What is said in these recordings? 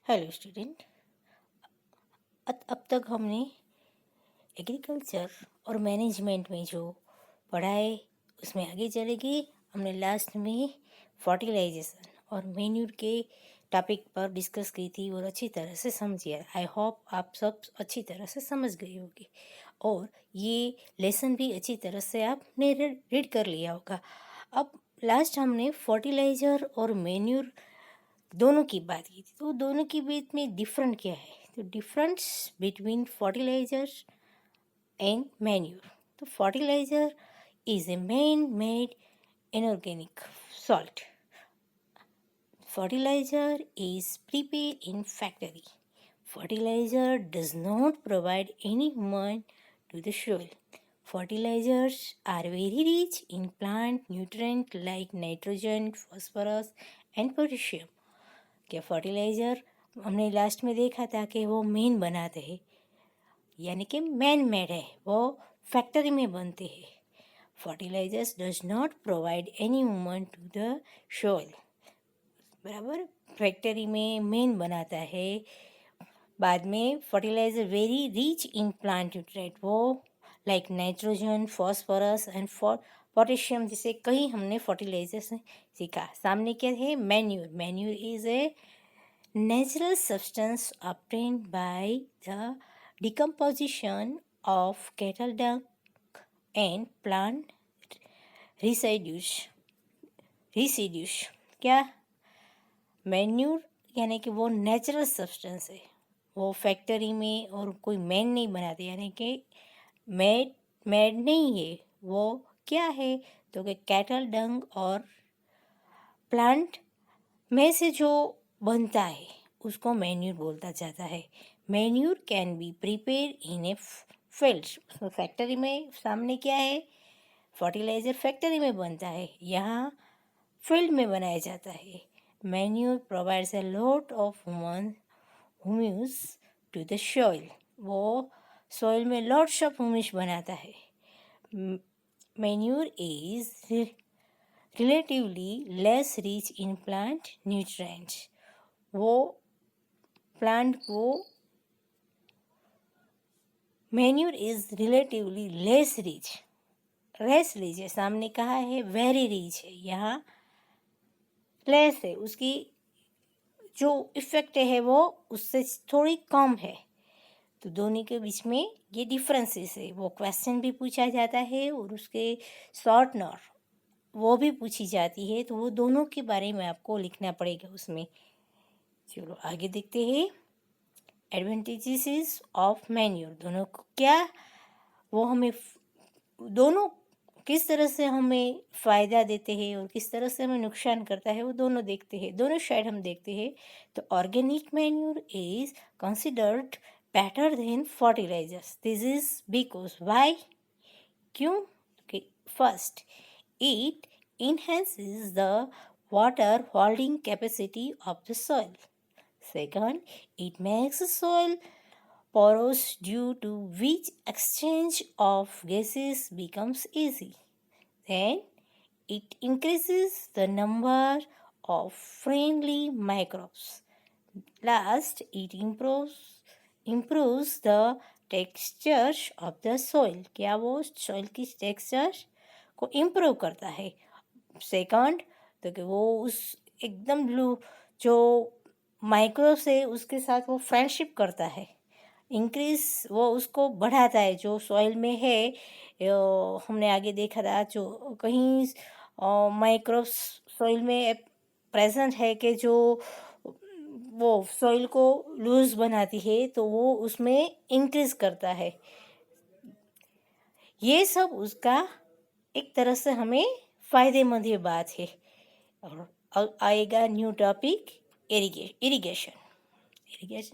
Hello student. अब तक हमने एग्रीकल्चर और मैनेजमेंट में जो पढ़ा है उसमें आगे चलेगी। हमने लास्ट में फर्टिलाइजेशन और मैन्यूर के टॉपिक पर डिस्कस की थी और अच्छी तरह से समझी है। आई होप आप सब अच्छी तरह से समझ गए होंगे और ये लेसन भी अच्छी तरह से आपने रीड कर लिया होगा। अब लास्ट हमने फर्टिलाइज़र और मैन्यूर दोनों की बात की थी, तो दोनों के बीच में डिफरेंट क्या है? तो difference between fertiliser and manure. तो fertiliser is a man made inorganic salt. Fertilizer is prepared in factory. Fertilizer does not provide any human to the soil. Fertilizers are very rich in plant nutrients like nitrogen, phosphorus and potassium. क्या fertiliser हमने last में देखा था कि वो main बनाते हैं, यानी कि मैन मेड है, वो फैक्ट्री में बनते हैं। Fertilisers does not provide any human to the soil, बराबर। फैक्ट्री में मेन बनाता है। बाद में fertiliser very rich in plant nutrient, वो like nitrogen, phosphorus and potassium, जैसे कई हमने फर्टिलाइजर्स सीखा। सामने क्या है? Manure. Manure is a natural substance obtained by the decomposition of cattle dung and plant residues. क्या? मैन्यूर यानी कि वो नेचुरल सब्सटेंस है, वो फैक्ट्री में और कोई मैन नहीं बनाते, यानी कि मेड नहीं है। वो क्या है? तो कि कैटल डंग और प्लांट में से जो बनता है उसको मैन्यूर बोलता जाता है। Manure can be prepare in a field. Factory में सामने क्या है? फर्टिलाइज़र फैक्ट्री में बनता है, यहाँ फील्ड में बनाया जाता है। Manure provides a lot of humus to the soil, वो सॉइल में लॉट्स ऑफ ह्यूमस बनाता है। Manure is relatively less rich in plant nutrients, वो प्लांट को manure is relatively less rich है, सामने कहा है वेरी रिच है, यहाँ लेस है, उसकी जो इफेक्ट है वो उससे थोड़ी कम है। तो दोनों के बीच में ये डिफरेंसेस है, वो क्वेश्चन भी पूछा जाता है और उसके शॉर्ट नोट वो भी पूछी जाती है, तो वो दोनों के बारे में आपको लिखना पड़ेगा उसमें। चलो आगे देखते हैं। एडवांटेजेस ऑफ मैन्यूर, दोनों को क्या, वो हमें दोनों किस तरह से हमें फ़ायदा देते हैं और किस तरह से हमें नुकसान करता है, वो दोनों देखते हैं, दोनों साइड हम देखते हैं। तो organic manure is considered better than fertilisers. This is because why, क्यों? First, it enhances the water holding capacity of the soil. Second, it makes the soil porous, due to which exchange of gases becomes easy. Then, it increases the number of friendly microbes. Last, it improves the texture of the soil. क्या वो soil की texture को improve करता है। Second, तो कि वो उस एकदम ब्लू जो माइक्रो से उसके साथ वो फ्रेंडशिप करता है। इंक्रीज, वो उसको बढ़ाता है, जो सॉइल में है। हमने आगे देखा था, जो कहीं माइक्रोब्स सॉइल में प्रेजेंट है कि जो वो सॉइल को लूज बनाती है, तो वो उसमें इंक्रीज करता है। ये सब उसका एक तरह से हमें फ़ायदेमंद ये बात है। और अब आएगा new topic, irrigation.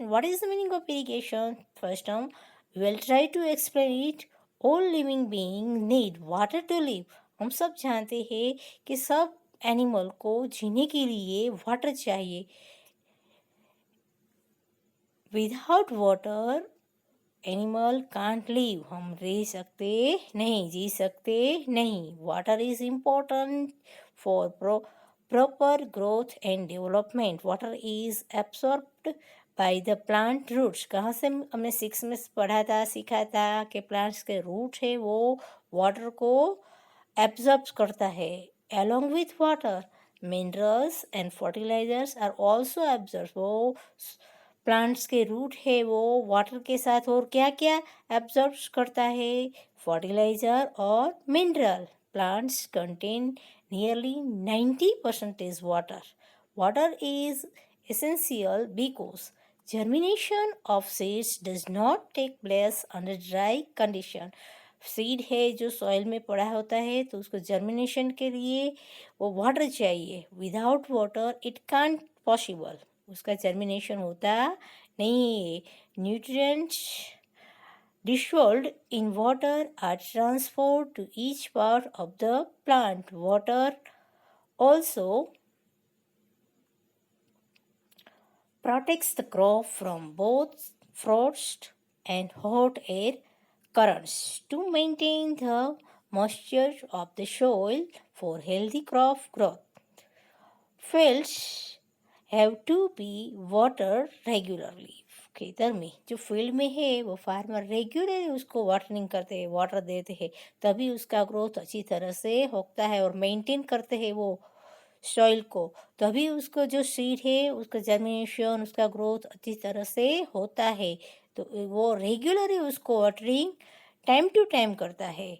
What is the meaning of irrigation? First हम will try to explain it. All living being need water to live. हम सब जानते हैं कि सब एनिमल को जीने के लिए वाटर चाहिए। Without water animal can't live, हम रह सकते नहीं, जी सकते नहीं। Water is important for proper growth and development. Water is absorbed by the plant roots. कहाँ से हमने 6 में पढ़ा था, सीखा था कि प्लांट्स के रूट है वो वाटर को एब्जॉर्ब करता है। along with water minerals and fertilizers are also absorbed। वो प्लांट्स के रूट है वो वाटर के साथ और क्या क्या एब्जॉर्ब करता है, फर्टिलाइजर और mineral. Plants contain nearly 90% water. Water is essential because germination of seeds does not take place under dry condition। Seed है जो सॉइल में पड़ा होता है तो उसको जर्मिनेशन के लिए वो वाटर चाहिए। Without water it can't possible, उसका जर्मिनेशन होता नहीं। Nutrients dissolved in water are transferred to each part of the plant. Water also protects the crop from both frost and hot air currents to maintain the moisture of the soil for healthy crop growth. Fields have to be watered regularly। खेतर में जो field में है वो farmer regularly उसको watering करते हैं, water देते हैं, तभी उसका ग्रोथ अच्छी तरह से होता है और मेंटेन करते हैं वो सॉइल को, तभी उसको जो सीड है उसका जर्मिनेशन, उसका ग्रोथ अच्छी तरह से होता है। तो वो रेगुलरली उसको वाटरिंग टाइम टू टाइम करता है।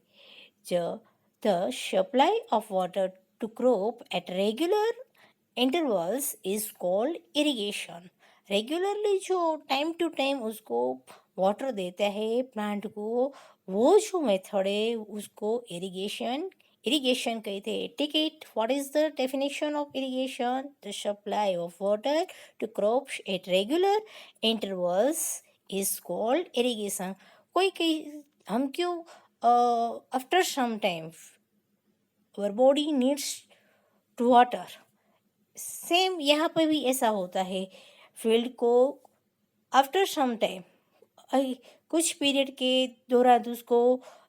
The supply of water to crop at regular intervals is called irrigation। Regularly जो टाइम टू टाइम उसको वाटर देता है प्लांट को, वो जो मेथड है उसको इरिगेशन कहते हैं। Ticket, what is the definition of irrigation? The supply of water to crops at regular intervals is called irrigation. कोई हम क्यों after some time our body needs to water, same यहाँ पर भी ऐसा होता है। फील्ड को आफ्टर सम टाइम कुछ पीरियड के दौरान उसको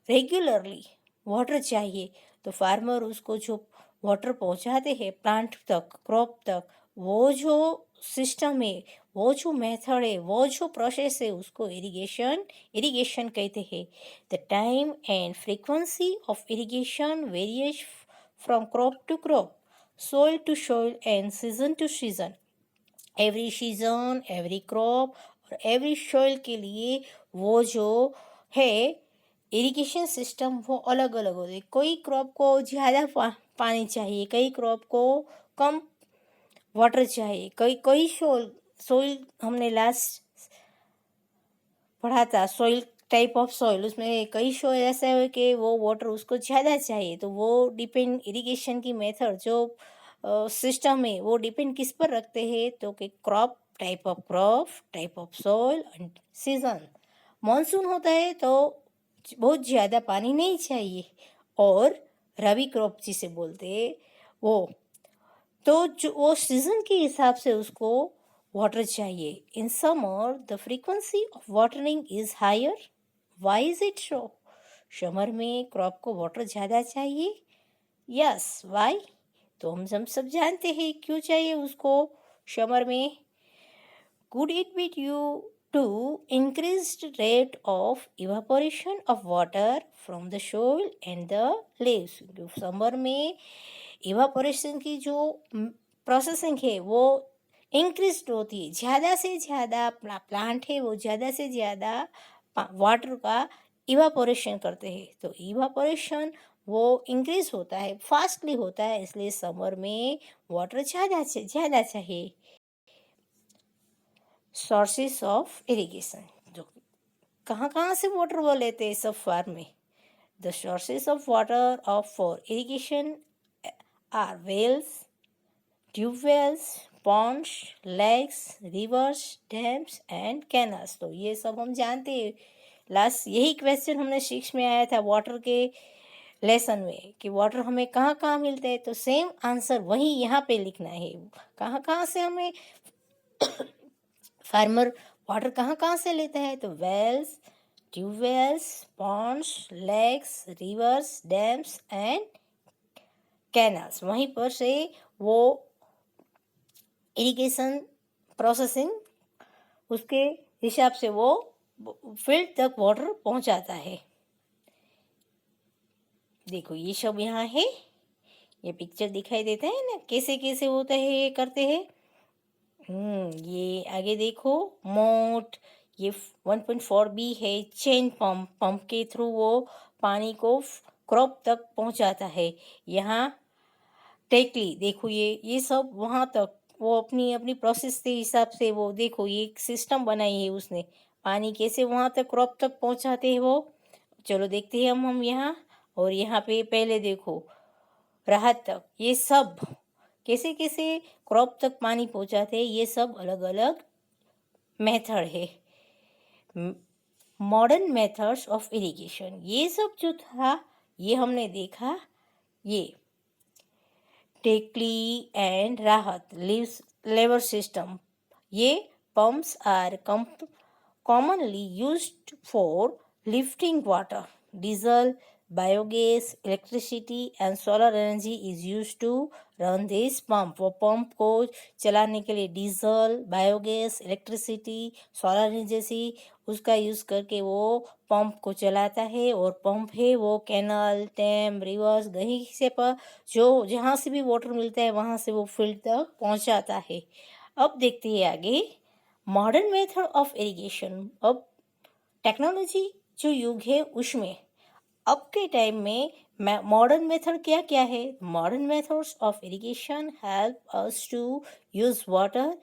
रेगुलरली वाटर चाहिए, तो फार्मर उसको जो वाटर पहुँचाते हैं प्लांट तक, क्रॉप तक, वो जो सिस्टम है, वो जो मेथड है, वो जो प्रोसेस है उसको इरिगेशन कहते हैं। The time and frequency of irrigation varies from crop to crop, soil to soil and season to season। Every season, every crop और एवरी soil के लिए वो जो है इरिगेशन सिस्टम वो अलग अलग होते हैं। कोई क्रॉप को ज़्यादा पानी चाहिए, कई क्रॉप को कम वाटर चाहिए, कई सोइल हमने लास्ट पढ़ा था सॉइल, टाइप ऑफ सॉइल, उसमें कई सॉइल ऐसा है कि वो वाटर उसको ज़्यादा चाहिए, तो वो डिपेंड इरिगेशन की मेथड जो सिस्टम है वो डिपेंड किस पर रखते हैं, तो कि crop, type of soil and season. Monsoon होता है तो बहुत ज़्यादा पानी नहीं चाहिए, और रबी क्रॉप जिसे बोलते हैं वो, तो जो वो सीजन के हिसाब से उसको वाटर चाहिए। In summer the frequency of watering is higher. Why is it so? Summer में क्रॉप को वाटर ज़्यादा चाहिए। Yes, why? तो हम सब जानते हैं क्यों चाहिए उसको समर में। Could it be due to increased rate of evaporation of water from the soil and the leaves? Summer में इवापोरेशन की जो प्रोसेसिंग है वो इंक्रीज होती है, ज़्यादा से ज़्यादा प्लांट है वो ज़्यादा से ज़्यादा वाटर का इवापोरेशन करते हैं, तो इवापोरेशन वो इंक्रीज होता है, फास्टली होता है, इसलिए समर में वाटर ज़्यादा से ज़्यादा चाहिए। सोर्सेस ऑफ इरिगेशन, जो कहाँ से वाटर वो लेते हैं सब फार्म में। The sources of water of for irrigation are wells, tubewells, ponds, lakes, rivers, dams and canals. तो ये सब हम जानते हैं। लास्ट यही क्वेश्चन हमने 6 में आया था वाटर के लेसन में कि वाटर हमें कहाँ कहाँ मिलते हैं, तो सेम आंसर वही यहाँ पे लिखना है। कहाँ कहाँ से हमें फार्मर वाटर कहाँ कहाँ से लेता है, तो wells, tubewells, ponds, lakes, rivers, dams and canals, वहीं पर से वो इरिगेशन प्रोसेसिंग उसके हिसाब से वो फील्ड तक वाटर पहुंचाता है। देखो ये सब यहाँ है, ये पिक्चर दिखाई देता है ना, कैसे कैसे होता है ये करते हैं। ये आगे देखो, मोट, ये 1.4B है, चेन पंप, पंप के थ्रू वो पानी को क्रॉप तक पहुंचाता है। यहाँ टेकली, देखो ये सब वहाँ तक वो अपनी अपनी प्रोसेस के हिसाब से वो देखो ये एक सिस्टम बनाई है उसने, पानी कैसे वहाँ तक क्रॉप तक पहुँचाते हैं वो। चलो देखते हैं हम यहाँ। और यहाँ पे पहले देखो राहत तक, ये सब कैसे कैसे क्रॉप तक पानी पहुँचाते हैं, ये सब अलग अलग मेथड है। मॉडर्न मेथड्स ऑफ इरिगेशन, ये सब जो था ये हमने देखा। ये टेकली एंड राहत लेवर सिस्टम, ये pumps are commonly used for lifting water. Diesel, biogas, electricity and solar energy is used to run this pump. वो पंप को चलाने के लिए diesel, biogas, electricity, solar energy उसका यूज़ करके वो पंप को चलाता है। और पंप है वो कैनल, डैम, रिवर्स कहीं से पर जो जहाँ से भी वाटर मिलता है वहाँ से वो फील्ड तक पहुँचाता है। अब देखते हैं आगे मॉडर्न मेथड ऑफ इरिगेशन। अब टेक्नोलॉजी जो युग है उसमें अब के टाइम में मॉडर्न मेथड क्या क्या है। Modern methods of irrigation help us to use water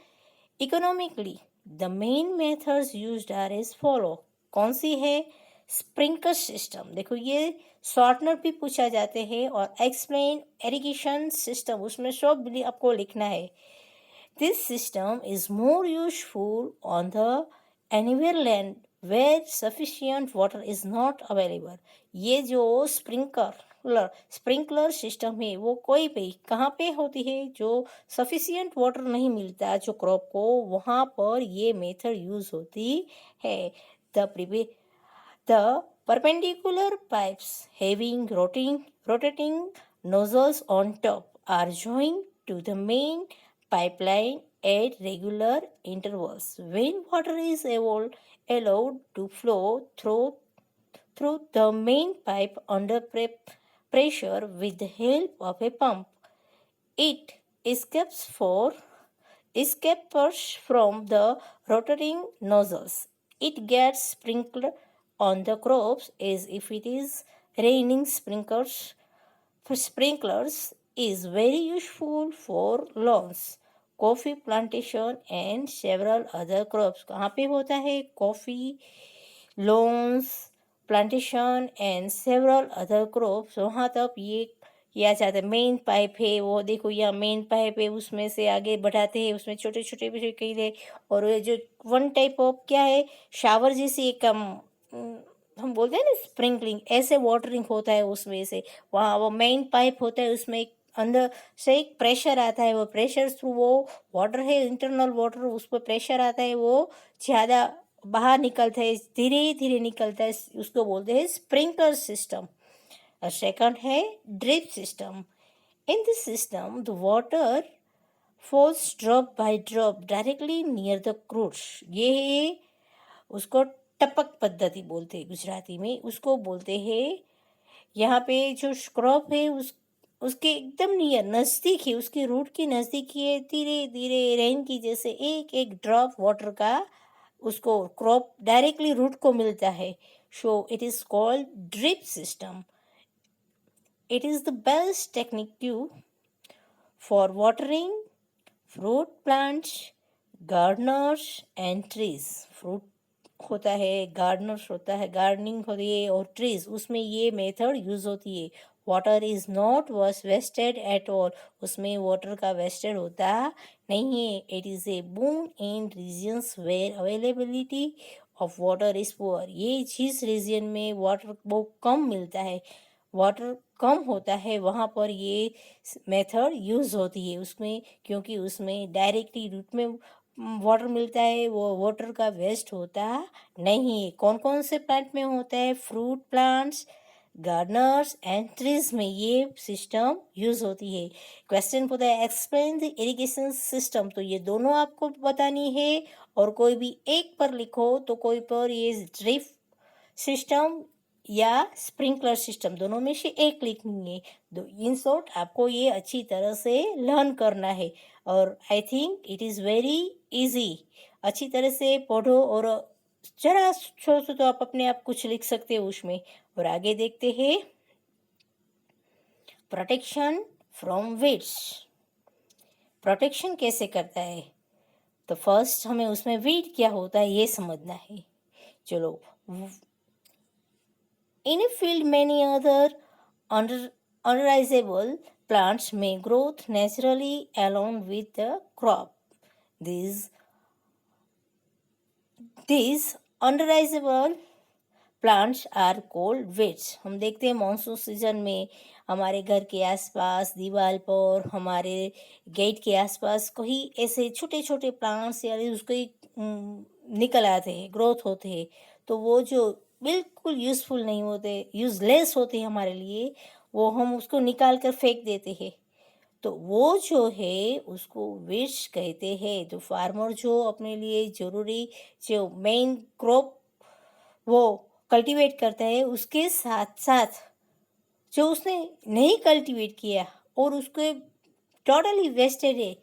economically. The main methods used are as follow. कौन सी है? स्प्रिंकलर सिस्टम, देखो ये शॉर्टनर भी पूछा जाते हैं। और एक्सप्लेन इरिगेशन सिस्टम, उसमें सब भी आपको लिखना है। This system is more useful on the anywhere land where sufficient water is not available. ये जो स्प्रिंकलर सिस्टम है वो कोई भी कहाँ पे होती है जो सफिशियंट वाटर नहीं मिलता जो क्रॉप को, वहाँ पर ये मेथड यूज होती है। The perpendicular pipes having rotating nozzles on top are joined to the main pipeline at regular intervals. When water is allowed to flow through the main pipe under pressure with the help of a pump, it escapes from the rotating nozzles. It gets sprinkled on the crops as if it is raining. Sprinklers is very useful for lawns, coffee plantation and several other crops. कहाँ पे होता है? Coffee, lawns, plantation and several other crops, वहाँ तक ये आ जाता है। Main pipe है वो देखो, यहाँ मेन पाइप है, उसमें से आगे बढ़ाते हैं, उसमें छोटे छोटे भी कई है। और ये जो वन टाइप ऑफ क्या है, शावर जैसी एक हम बोलते हैं ना स्प्रिंकलिंग, ऐसे वाटरिंग होता है उसमें से। वहाँ वो मेन पाइप होता है, उसमें एक अंदर से एक प्रेशर आता है, वो प्रेशर थ्रू वो वाटर है, इंटरनल वाटर, उस पर प्रेशर आता है, वो ज़्यादा बाहर निकलता है, धीरे धीरे निकलता है, उसको बोलते हैं स्प्रिंकलर सिस्टम। और सेकंड है drip system. In this system the water falls drop by drop directly near the roots. ये उसको टपक पद्धति बोलते हैं गुजराती में, उसको बोलते हैं। यहाँ पे जो क्रॉप है उसके एकदम नियर नज़दीक है, उसके रूट के नज़दीक है, धीरे धीरे रेन की जैसे एक एक ड्रॉप वाटर का उसको क्रॉप डायरेक्टली रूट को मिलता है। So it is called drip system. It is the best technique for watering fruit plants, Gardner's and trees. Fruit होता है, गार्डनर्स होता है, गार्डनिंग होती है, और ट्रीज, उसमें ये मेथड यूज होती है। Water is not wasted at all, उसमें वाटर का वेस्टेड होता नहीं है। It is a boon in regions where availability of water is poor. ये जिस रीजन में वाटर बहुत कम मिलता है, वाटर कम होता है, वहाँ पर ये मेथड यूज़ होती है उसमें, क्योंकि उसमें डायरेक्टली रूट में वाटर मिलता है, वो वाटर का वेस्ट होता नहीं है। कौन कौन से प्लांट में होता है? Fruit plants, Gardner's and trees में ये सिस्टम यूज होती है। क्वेश्चन पूछा है एक्सप्लेन द इरिगेशन सिस्टम, तो ये दोनों आपको बतानी है और कोई भी एक पर लिखो, तो कोई पर ये ड्रिप सिस्टम या स्प्रिंकलर सिस्टम, दोनों में से एक लिखनी है। इन शॉर्ट आपको ये अच्छी तरह से लर्न करना है और I think it is very easy. अच्छी तरह से पढ़ो और जरा सोचो तो आप अपने आप कुछ लिख सकते हो उसमें। और आगे देखते हैं प्रोटेक्शन फ्रॉम वीड्स। प्रोटेक्शन कैसे करता है, तो फर्स्ट हमें उसमें वीड क्या होता है ये समझना है। चलो, in a field, many other unrealizable plants may grow naturally along with the crop. These unrealizable plants are called weeds। हम देखते हैं मानसून सीजन में हमारे घर के आसपास, दीवार पर, हमारे गेट के आसपास कहीं ऐसे छोटे छोटे प्लांट्स या उसके निकल आते हैं, ग्रोथ होते हैं, तो वो जो बिल्कुल यूज़फुल नहीं होते, यूज़लेस होते हैं हमारे लिए, वो हम उसको निकाल कर फेंक देते हैं। तो वो जो है उसको विश कहते हैं। तो फार्मर जो अपने लिए ज़रूरी जो मेन क्रॉप वो कल्टीवेट करता है, उसके साथ साथ जो उसने नहीं कल्टीवेट किया और उसके टोटली वेस्टेड है,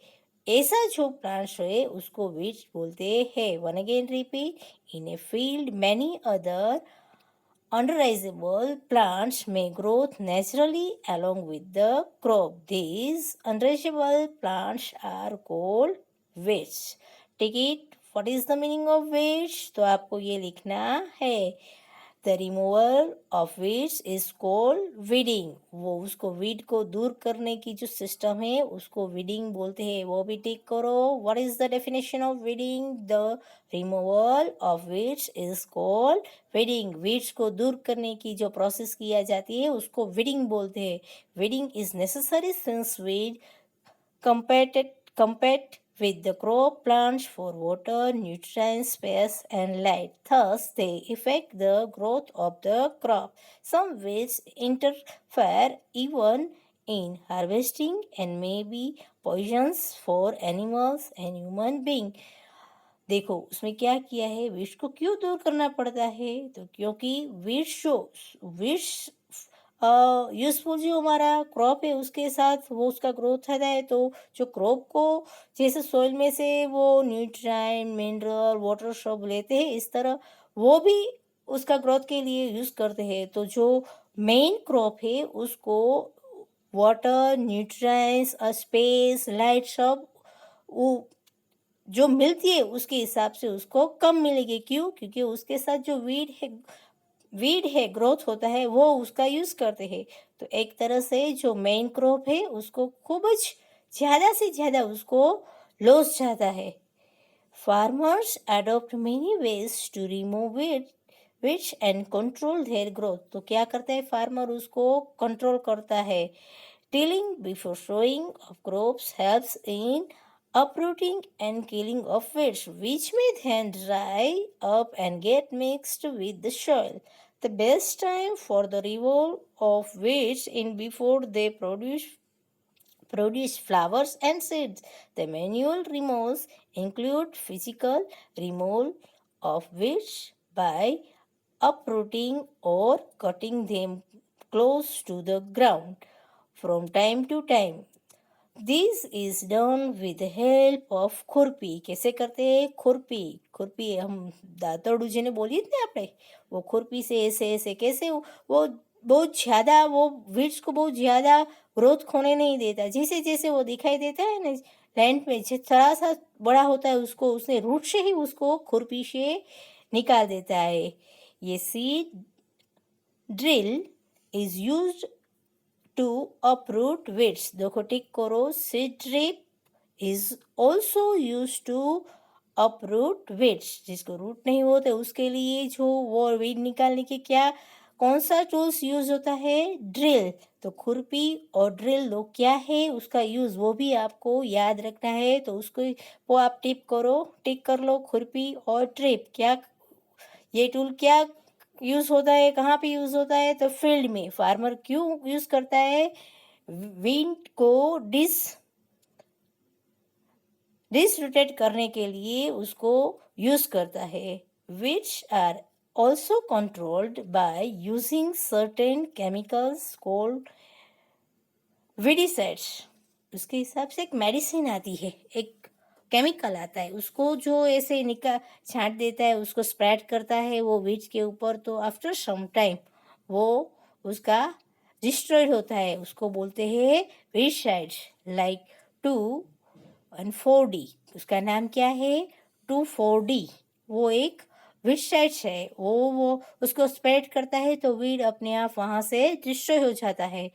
ऐसा जो प्लांट्स है उसको वीड्स बोलते हैं। One again repeat, in a field many other unraisable plants may grow naturally along with the crop. These unraisable plants are called weeds. Take it. What is the meaning of weeds? तो आपको ये लिखना है। The removal of weeds is called weeding. वो उसको weed को दूर करने की जो सिस्टम है उसको वीडिंग बोलते हैं। वो भी टिक करो। What is the definition of weeding? The removal of weeds is called weeding. Weeds को दूर करने की जो प्रोसेस किया जाती है उसको वीडिंग बोलते हैं। Weeding is necessary since weed compete with the crop plants for water, nutrients, space, and light. Thus, they affect the growth of the crop. Some weeds interfere even in harvesting and may be poisons for animals and human beings. देखो उसमें क्या किया है, विष को क्यों दूर करना पड़ता है, तो क्योंकि विष यूजफुल जो हमारा क्रॉप है उसके साथ वो उसका ग्रोथ होता है, तो जो क्रॉप को जैसे सॉइल में से वो न्यूट्रिएंट, मिनरल, वाटर सब लेते हैं, इस तरह वो भी उसका ग्रोथ के लिए यूज़ करते हैं। तो जो मेन क्रॉप है उसको वाटर, न्यूट्रिएंट्स, स्पेस, लाइट सब वो जो मिलती है उसके हिसाब से उसको कम मिलेगी। क्यों? क्योंकि उसके साथ जो वीड है ग्रोथ होता है वो उसका यूज़ करते हैं। तो एक तरह से जो मेन क्रॉप है उसको खूब ज़्यादा से ज़्यादा उसको लॉस जाता है। Farmers adopt many ways to remove weeds and control their growth. तो क्या करता है फार्मर, उसको कंट्रोल करता है। Tilling before sowing of crops helps in uprooting and killing of weeds, which may then dry up and get mixed with the soil. The best time for the removal of weeds in before they produce flowers and seeds. The manual removals include physical removal of weeds by uprooting or cutting them close to the ground from time to time. This is done with help of खुरपी। कैसे करते हैं? खुरपी हम दातरडू जिन्हें बोली थी आपने, वो खुरपी से ऐसे ऐसे कैसे वो बहुत ज़्यादा वो वीड्स को बहुत ज़्यादा ग्रोथ होने नहीं देता। जैसे जैसे वो दिखाई देता है ना लैंड में, थोड़ा सा बड़ा होता है उसको उसने रूट से ही उसको खुरपी से निकाल देता है। ये seed drill is used to uproot weeds। देखो टिक करो। seed drip is also used to uproot weeds। जिसको रूट नहीं होते उसके लिए जो वो वीड निकालने के क्या कौन सा टूल्स यूज होता है? ड्रिल। तो खुरपी और ड्रिल दो क्या है उसका यूज वो भी आपको याद रखना है। तो उसको वो आप टिक कर लो। खुरपी और ड्रिप क्या ये टूल क्या यूज़ होता है, कहाँ पे यूज़ होता है? तो फील्ड में। फार्मर क्यों यूज़ करता है? विंड को डिसरोटेट करने के लिए उसको यूज़ करता है, which are also controlled by using certain chemicals called weedicides. उसके हिसाब से एक मेडिसिन आती है, एक केमिकल आता है, उसको जो ऐसे छांट देता है, उसको स्प्रेड करता है वो वीड्स के ऊपर, तो आफ्टर सम टाइम वो उसका डिस्ट्रॉयड होता है, उसको बोलते हैं वीडसाइड्स। लाइक 2 और 4D, उसका नाम क्या है? 2,4-D। वो एक वीडसाइड्स है, वो उसको स्प्रेड करता है तो वीड अपने आप वहाँ से डिस्ट्रॉय हो जाता है।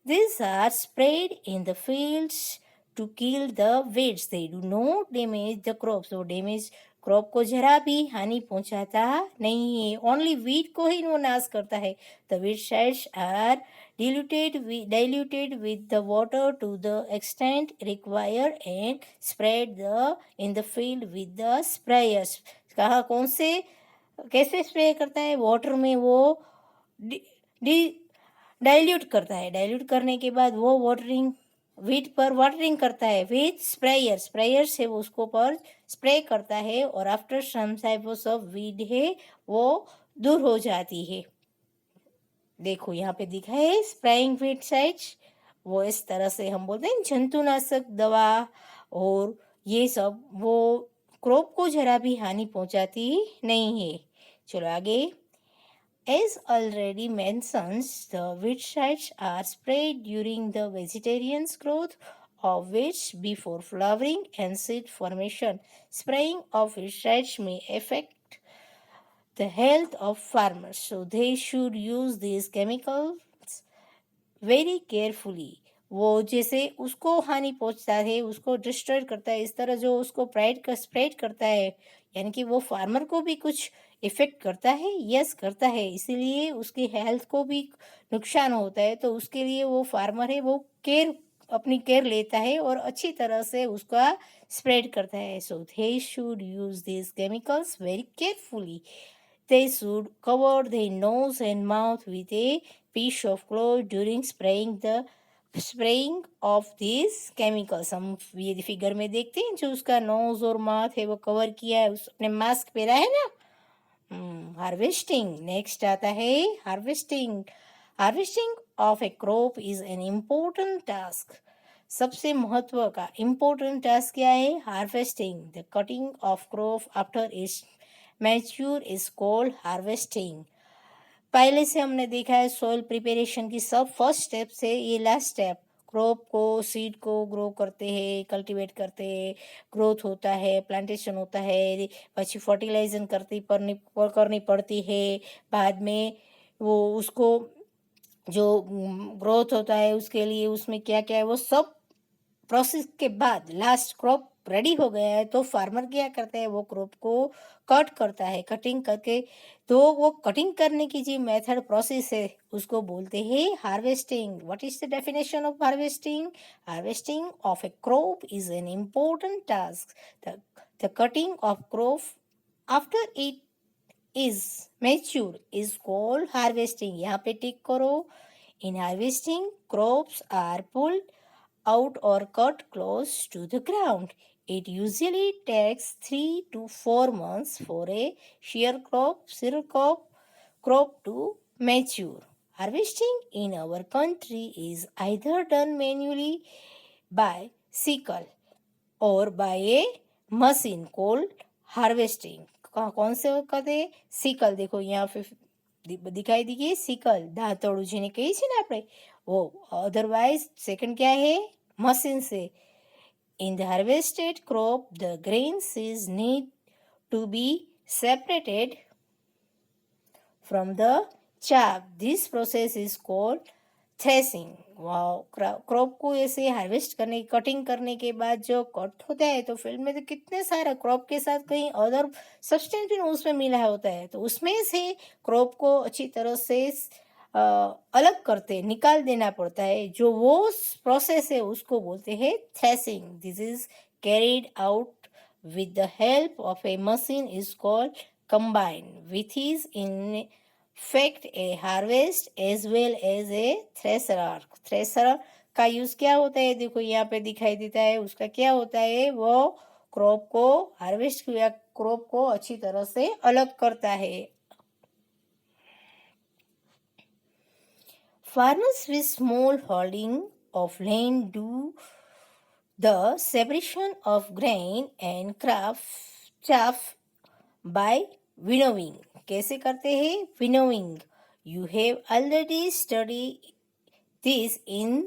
These are sprayed in the fields to kill the weeds. They do not damage the crops. वो damage क्रॉप को जरा भी हानि पहुंचाता नहीं है, ओनली वीड को ही वो नाश करता है। The weedicides are diluted with the water to the extent required and spread in the field with the sprayers. कहा कौन से कैसे स्प्रे करता है? वाटर में वो डाइल्यूट करता है, डाइल्यूट करने के बाद वो वाटरिंग वीट पर वाटरिंग करता है विथ स्प्रेयर से वो उसको पर स्प्रे करता है, और after some types of weed है वो दूर हो जाती है। देखो यहाँ पे दिखा है स्प्रेइंग वीडसाइड्स, वो इस तरह से हम बोलते हैं जंतुनाशक दवा, और ये सब वो क्रॉप को जरा भी हानि पहुंचाती नहीं है। चलो आगे। As already mentioned, the weedsides are sprayed during the vegetarian's growth of weeds before flowering and seed formation. Spraying of weedsides may affect the health of farmers, so they should use these chemicals very carefully. वो जैसे उसको हानि पहुंचता है, उसको destroy करता है, इस तरह जो उसको स्प्रेड करता है, यानी कि वो फार्मर को भी कुछ इफेक्ट करता है, यस करता है, इसीलिए उसकी हेल्थ को भी नुकसान होता है, तो उसके लिए वो फार्मर है वो अपनी केयर लेता है और अच्छी तरह से उसका स्प्रेड करता है। So they should use this chemicals very carefully. They should cover their nose and mouth with a piece of cloth during spraying of these chemicals. हम ये फिगर में देखते हैं जो उसका नोज और माउथ है वो कवर किया है, उस अपने मास्क पहना है ना। हार्वेस्टिंग नेक्स्ट आता है। Harvesting of a crop is an important task. सबसे महत्व का इम्पोर्टेंट टास्क क्या है? Harvesting. The cutting of crop after it's mature is called harvesting. पहले से हमने देखा है सॉइल प्रिपरेशन की सब फर्स्ट स्टेप से ये लास्ट स्टेप, क्रॉप को सीड को ग्रो करते हैं, कल्टीवेट करते हैं, ग्रोथ होता है, प्लांटेशन होता है, પછી फर्टिलाइजन करनी पड़ती है, बाद में वो उसको जो ग्रोथ होता है उसके लिए उसमें क्या क्या है वो सब प्रोसेस के बाद लास्ट क्रॉप रेडी हो गया है तो फार्मर क्या करता है? वो क्रॉप को कट करता है, कटिंग करके। तो वो कटिंग करने की जो मेथड प्रोसेस है उसको बोलते हैं harvesting. What is the definition of harvesting? Harvesting of a crop is an important task. The cutting of crop after it is mature is called harvesting. यहाँ पे टिक करो। In harvesting crops are pulled out or cut close to the ground. It usually takes 3 to 4 months for a crop to mature. Harvesting in our country is either done manually by sickle or by a machine called harvesting. कौन से कहते हैं? Sickle. देखो यहाँ पे दिखाई दीजिए sickle, दांतोड़ू જેને કહીએ છીએ ને આપણે वो। अदरवाइज सेकंड क्या है? मशीन से। In the harvested crop the grains is need to be separated from the chaff. This process is called threshing. Crop को ऐसे हार्वेस्ट करने कटिंग करने के बाद जो कट होता है तो फील्ड में तो कितने सारा क्रॉप के साथ कहीं अदर सब्सटेंस भी उसमें मिला होता है, तो उसमें से क्रॉप को अच्छी तरह से अलग करते निकाल देना पड़ता है। जो वो प्रोसेस है उसको बोलते हैं threshing. This is carried out with the help of a machine is called combined with his in fact a harvest as well as a thresher. Thresher का यूज क्या होता है, देखो यहाँ पे दिखाई देता है, उसका क्या होता है, वो क्रॉप को हार्वेस्ट किया क्रॉप को अच्छी तरह से अलग करता है. Farmers with small holding of land do the separation of grain and chaff by winnowing. कैसे करते हैं, winnowing. You have already studied this in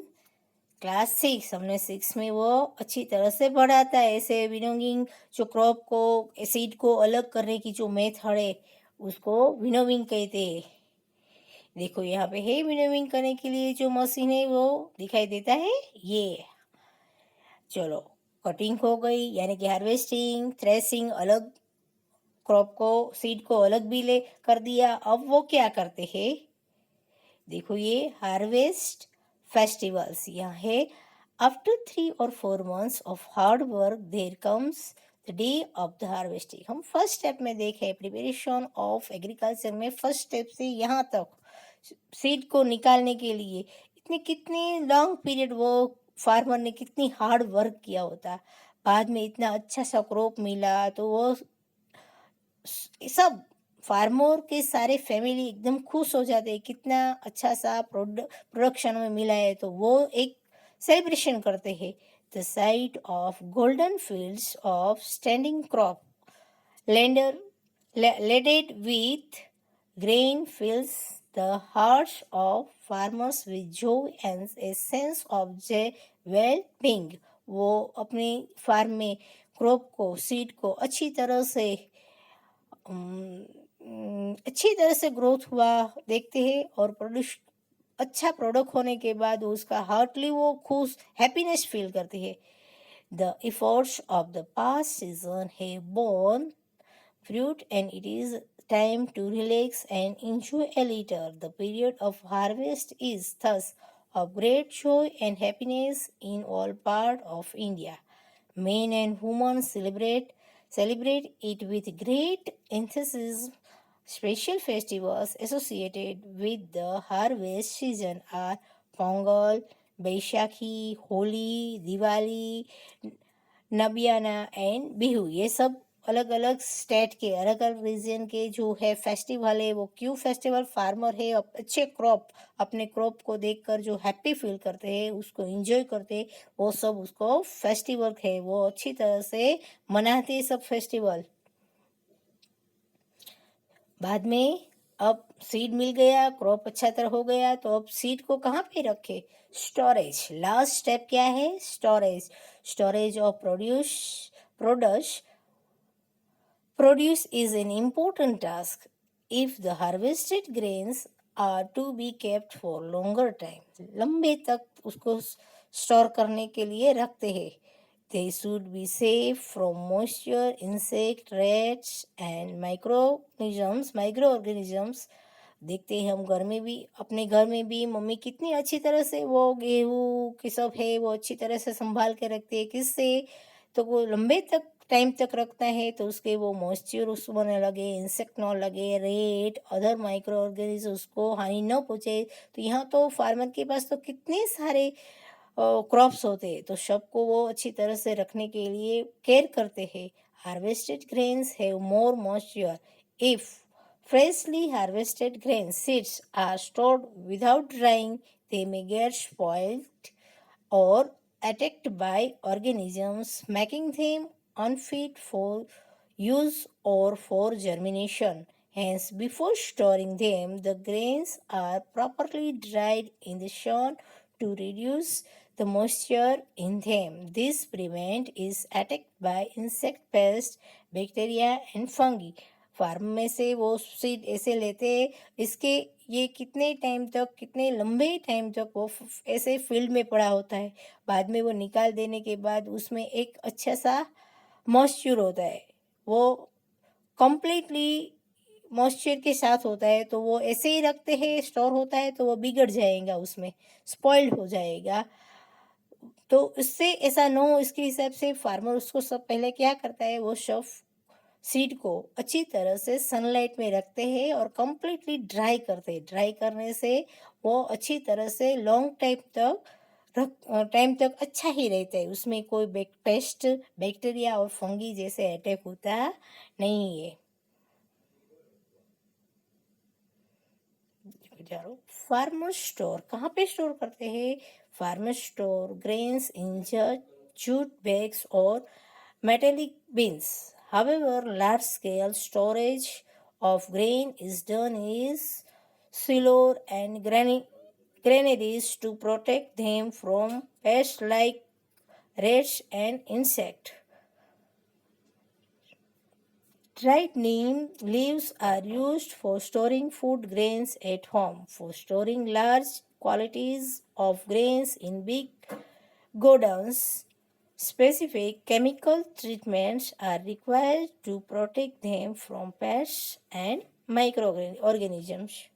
class 6. हमने 6 में वो अच्छी तरह से पढ़ाता है. ऐसे विनोविंग, जो क्रॉप को सीड को अलग करने की जो मेथड है उसको विनोविंग कहते हैं. देखो यहाँ पे है विनोविंग करने के लिए जो मशीन है वो दिखाई देता है ये. चलो, कटिंग हो गई यानी कि हार्वेस्टिंग, थ्रेसिंग, अलग क्रॉप को सीड को अलग भी ले कर दिया. अब वो क्या करते हैं, देखो ये हार्वेस्ट फेस्टिवल्स यहाँ है. After 3 or 4 months of hard work there comes the day of the harvesting. हम फर्स्ट स्टेप में देखे प्रिपरेशन ऑफ एग्रीकल्चर में, फर्स्ट स्टेप से यहाँ तक सीड को निकालने के लिए इतने कितने लॉन्ग पीरियड वो फार्मर ने कितनी हार्ड वर्क किया होता. बाद में इतना अच्छा सा क्रॉप मिला तो वो सब फार्मर के सारे फैमिली एकदम खुश हो जाते हैं, कितना अच्छा सा प्रोडक्शन में मिला है, तो वो एक सेलिब्रेशन करते हैं. The site of golden fields of standing crop leaded with grain fills the hearts of farmers with joy and a sense of well-being. वो अपनी फार्म में क्रॉप को सीड को अच्छी तरह से ग्रोथ हुआ देखते हैं और अच्छा प्रोडक्ट होने के बाद उसका हार्टली वो खुश हैप्पीनेस फील करते हैं. The efforts of the past season have borne fruit and it is time to relax and enjoy a little. The period of harvest is thus of great joy and happiness in all parts of India. Men and women celebrate it with great enthusiasm. Special festivals associated with the harvest season are Pongal, Baishakhi, Holi, Diwali, नबियाना and Bihu. ये सब अलग अलग state के, अलग अलग reason के जो है फेस्टिवल है. वो क्यों फेस्टिवल, फार्मर है अच्छे क्रॉप, अपने क्रॉप को देखकर जो हैप्पी फील करते हैं, उसको एंजॉय करते हैं, वो सब उसको फेस्टिवल है. वो अच्छी तरह से मनाते हैं सब फेस्टिवल. बाद में अब सीड मिल गया, क्रॉप अच्छा तरह हो गया, तो अब सीड को कहाँ पे रखे, स्टोरेज. लास्ट स्टेप क्या है, storage. Storage of produce is an important task if the harvested grains are to be kept for longer time. लंबे तक उसको स्टोर करने के लिए रखते हैं. They should be safe from moisture, insect, rats and microorganisms. देखते हैं हम घर में भी, अपने घर में भी मम्मी कितनी अच्छी तरह से वो गेहूँ के सब है वो अच्छी तरह से संभाल के रखते हैं. किससे, तो वो लंबे तक टाइम तक रखता है तो उसके वो मॉइस्चर उसको न लगे, इंसेक्ट न लगे, रेट अदर माइक्रो ऑर्गेनिज्म उसको हानि न पहुँचे. तो यहाँ तो फार्मर के पास तो कितने सारे क्रॉप्स होते हैं, तो सबको वो अच्छी तरह से रखने के लिए केयर करते हैं. Harvested grains have more moisture. If freshly harvested grain seeds are stored without drying, they may get spoiled or attacked by organisms, making them unfit for use or for germination. Hence, before storing them, the grains are properly dried in the sun to reduce the moisture in them. This prevent is attacked by insect pests, bacteria and fungi. Farm में से वो seed ऐसे लेते हैं, इसके ये कितने time तक, कितने लंबे टाइम तक वो ऐसे फील्ड में पड़ा होता है. बाद में वो निकाल देने के बाद उसमें एक अच्छा सा मॉइस्चर होता है, वो कम्प्लीटली मॉइस्चर के साथ होता है. तो वो ऐसे ही रखते हैं, स्टोर होता है तो वो बिगड़ जाएगा, उसमें स्पॉइल्ड हो जाएगा. तो इससे ऐसा न हो, इसके हिसाब से फार्मर उसको सब पहले क्या करता है, वो सब सीड को अच्छी तरह से सनलाइट में रखते हैं और कम्प्लीटली ड्राई करते हैं। ड्राई करने से वो अच्छी तरह से लॉन्ग टाइम तक अच्छा ही रहता है, उसमें कोई पेस्ट बैक्टीरिया और फंगी जैसे अटैक होता नहीं है। फार्मर स्टोर कहाँ पे स्टोर करते हैं? Farmer store grains in jute bags or metallic bins. However, large scale storage of grain is done in silos and granaries to protect them from pests like rats and insects. Dried neem leaves are used for storing food grains at home. For storing large quantities of grains in big godowns, specific chemical treatments are required to protect them from pests and microorganisms.